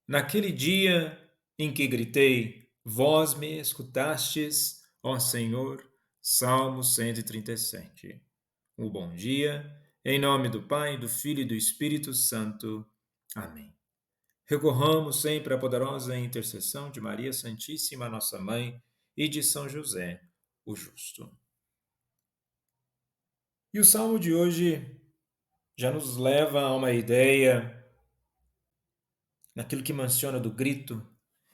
Naquele dia em que gritei, vós me escutastes, ó Senhor. Salmo 137. Um bom dia, em nome do Pai, do Filho e do Espírito Santo. Amém. Recorramos sempre à poderosa intercessão de Maria Santíssima, nossa Mãe, e de São José, o Justo. E o salmo de hoje já nos leva a uma ideia naquilo que menciona do grito.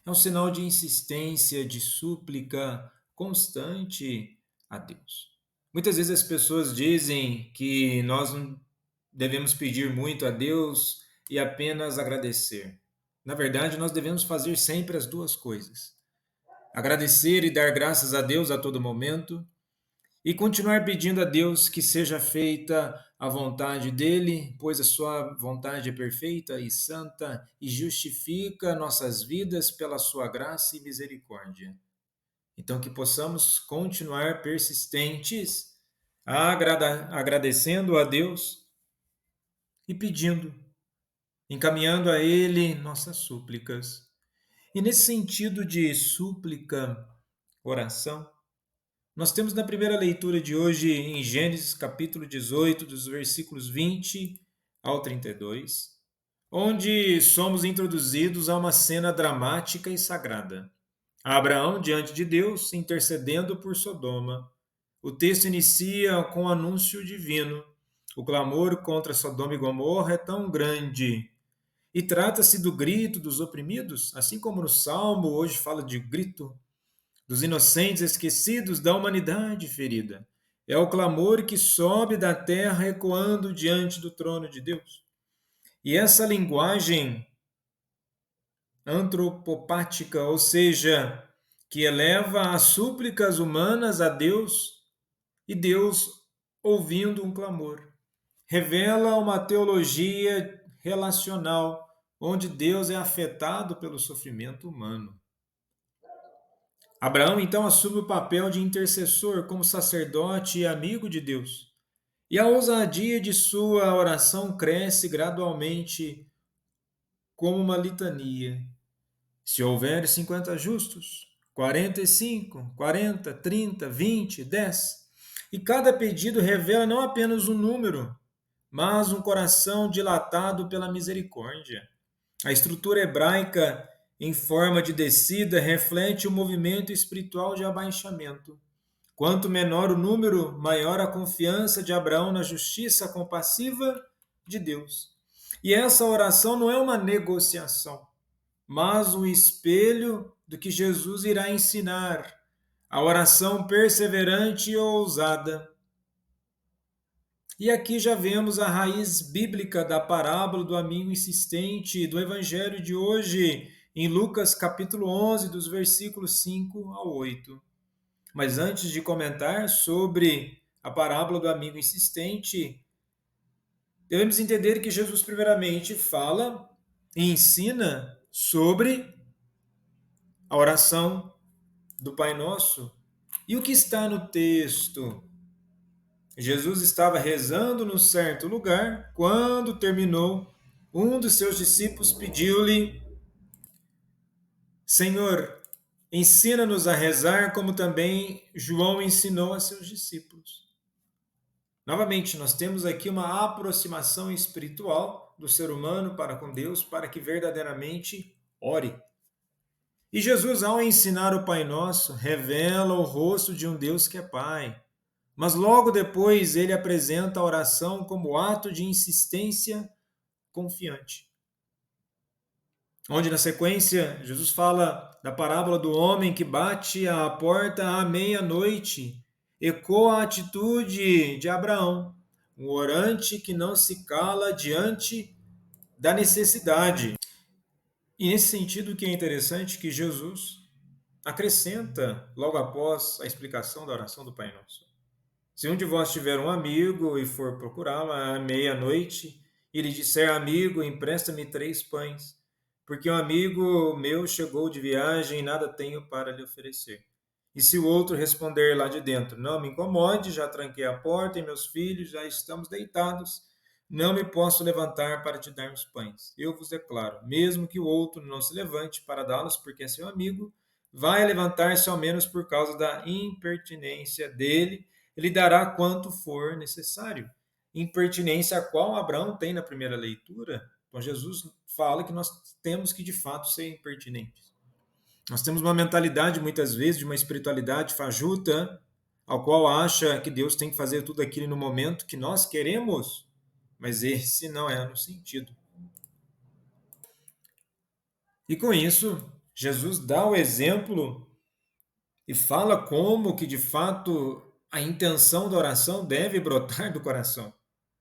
É um sinal de insistência, de súplica constante a Deus. Muitas vezes as pessoas dizem que nós não devemos pedir muito a Deus e apenas agradecer. Na verdade, nós devemos fazer sempre as duas coisas: agradecer e dar graças a Deus a todo momento, e continuar pedindo a Deus que seja feita a vontade dele, pois a sua vontade é perfeita e santa e justifica nossas vidas pela sua graça e misericórdia. Então, que possamos continuar persistentes, agradecendo a Deus e pedindo, encaminhando a Ele nossas súplicas. E nesse sentido de súplica, oração, nós temos na primeira leitura de hoje, em Gênesis capítulo 18, dos versículos 20 ao 32, onde somos introduzidos a uma cena dramática e sagrada. Abraão diante de Deus, intercedendo por Sodoma. O texto inicia com o anúncio divino. O clamor contra Sodoma e Gomorra é tão grande. E trata-se do grito dos oprimidos, assim como no Salmo hoje fala de grito dos inocentes esquecidos, da humanidade ferida. É o clamor que sobe da terra ecoando diante do trono de Deus. E essa linguagem antropopática, ou seja, que eleva as súplicas humanas a Deus e Deus ouvindo um clamor, revela uma teologia relacional onde Deus é afetado pelo sofrimento humano. Abraão então assume o papel de intercessor como sacerdote e amigo de Deus. E a ousadia de sua oração cresce gradualmente como uma litania. Se houver 50 justos, 45, 40, 30, 20, 10. E cada pedido revela não apenas um número, mas um coração dilatado pela misericórdia. A estrutura hebraica em forma de descida reflete o movimento espiritual de abaixamento. Quanto menor o número, maior a confiança de Abraão na justiça compassiva de Deus. E essa oração não é uma negociação, mas um espelho do que Jesus irá ensinar, a oração perseverante e ousada. E aqui já vemos a raiz bíblica da parábola do amigo insistente do evangelho de hoje, em Lucas capítulo 11, dos versículos 5 ao 8. Mas antes de comentar sobre a parábola do amigo insistente, devemos entender que Jesus primeiramente fala e ensina sobre a oração do Pai Nosso. E o que está no texto? Jesus estava rezando num certo lugar, quando terminou, um dos seus discípulos pediu-lhe: Senhor, ensina-nos a rezar como também João ensinou a seus discípulos. Novamente, nós temos aqui uma aproximação espiritual do ser humano para com Deus, para que verdadeiramente ore. E Jesus, ao ensinar o Pai Nosso, revela o rosto de um Deus que é Pai. Mas logo depois ele apresenta a oração como ato de insistência confiante. Onde na sequência Jesus fala da parábola do homem que bate à porta à meia-noite, ecoa a atitude de Abraão, um orante que não se cala diante da necessidade. E nesse sentido que é interessante que Jesus acrescenta logo após a explicação da oração do Pai Nosso. Se um de vós tiver um amigo e for procurá-lo à meia-noite, e lhe disser, amigo, empresta-me 3 pães, porque um amigo meu chegou de viagem e nada tenho para lhe oferecer. E se o outro responder lá de dentro, não me incomode, já tranquei a porta e meus filhos já estamos deitados, não me posso levantar para te dar os pães. Eu vos declaro, mesmo que o outro não se levante para dá-los porque é seu amigo, vai levantar-se ao menos por causa da impertinência dele, ele dará quanto for necessário. Impertinência a qual Abraão tem na primeira leitura. Então Jesus fala que nós temos que de fato ser impertinentes. Nós temos uma mentalidade muitas vezes de uma espiritualidade fajuta, ao qual acha que Deus tem que fazer tudo aquilo no momento que nós queremos, mas esse não é o sentido. E com isso, Jesus dá o exemplo e fala como que de fato a intenção da oração deve brotar do coração.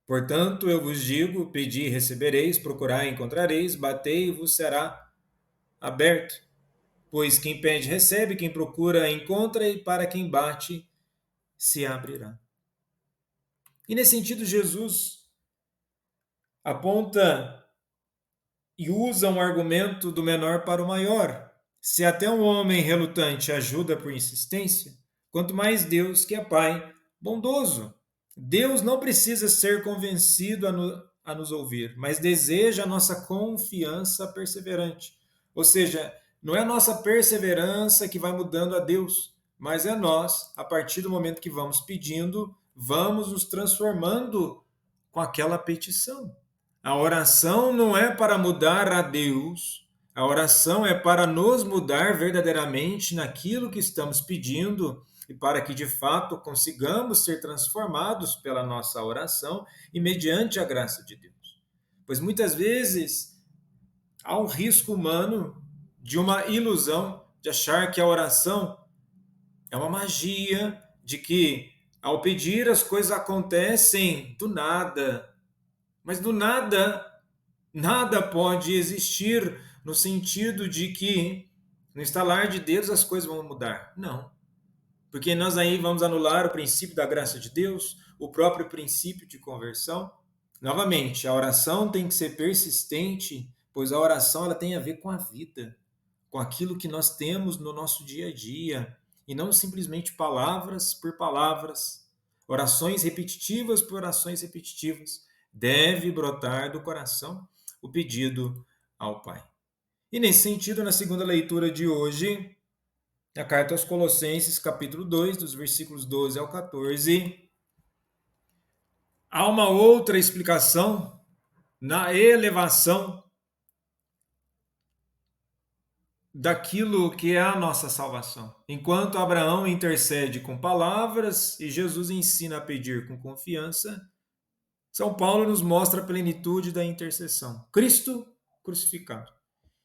Portanto, eu vos digo: pedi e recebereis, procurai e encontrareis, batei e vos será aberto. Pois quem pede recebe, quem procura encontra, e para quem bate se abrirá. E nesse sentido, Jesus aponta e usa um argumento do menor para o maior. Se até um homem relutante ajuda por insistência, quanto mais Deus, que é Pai bondoso. Deus não precisa ser convencido a nos ouvir, mas deseja a nossa confiança perseverante. Ou seja, não é a nossa perseverança que vai mudando a Deus, mas é nós, a partir do momento que vamos pedindo, vamos nos transformando com aquela petição. A oração não é para mudar a Deus, a oração é para nos mudar verdadeiramente naquilo que estamos pedindo e para que de fato consigamos ser transformados pela nossa oração e mediante a graça de Deus. Pois muitas vezes há um risco humano de uma ilusão de achar que a oração é uma magia, de que ao pedir as coisas acontecem do nada. Mas do nada, nada pode existir no sentido de que no estalar de Deus as coisas vão mudar. Não. Porque nós aí vamos anular o princípio da graça de Deus, o próprio princípio de conversão. Novamente, a oração tem que ser persistente, pois a oração ela tem a ver com a vida, com aquilo que nós temos no nosso dia a dia, e não simplesmente palavras por palavras, orações repetitivas por orações repetitivas. Deve brotar do coração o pedido ao Pai. E nesse sentido, na segunda leitura de hoje, a carta aos Colossenses, capítulo 2, dos versículos 12 ao 14, há uma outra explicação na elevação daquilo que é a nossa salvação. Enquanto Abraão intercede com palavras e Jesus ensina a pedir com confiança, São Paulo nos mostra a plenitude da intercessão. Cristo crucificado.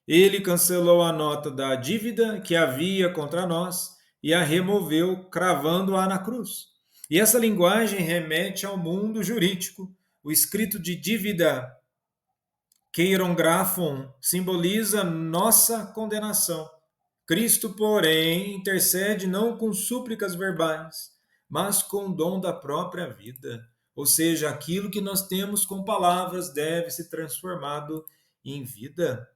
Ele cancelou a nota da dívida que havia contra nós e a removeu, cravando-a na cruz. E essa linguagem remete ao mundo jurídico. O escrito de dívida, Keiron simboliza nossa condenação. Cristo, porém, intercede não com súplicas verbais, mas com o dom da própria vida. Ou seja, aquilo que nós temos com palavras deve ser transformado em vida.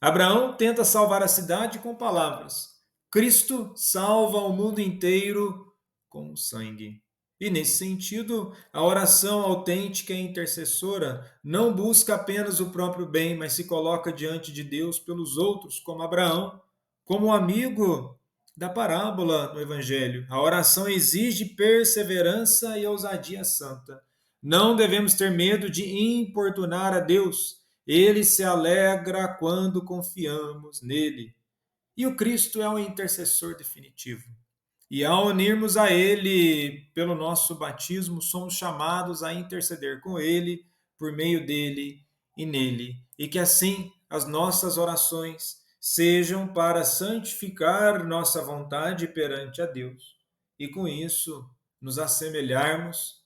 Abraão tenta salvar a cidade com palavras. Cristo salva o mundo inteiro com o sangue. E nesse sentido, a oração autêntica e intercessora não busca apenas o próprio bem, mas se coloca diante de Deus pelos outros, como Abraão, como o amigo da parábola do Evangelho. A oração exige perseverança e ousadia santa. Não devemos ter medo de importunar a Deus. Ele se alegra quando confiamos nele. E o Cristo é o intercessor definitivo. E ao unirmos a Ele pelo nosso batismo, somos chamados a interceder com Ele, por meio dele e nele. E que assim as nossas orações sejam para santificar nossa vontade perante a Deus. E com isso nos assemelharmos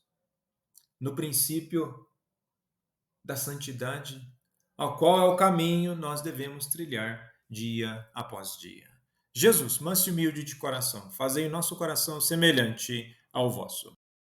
no princípio da santidade, ao qual é o caminho nós devemos trilhar dia após dia. Jesus, manso e humilde de coração, fazei o nosso coração semelhante ao vosso.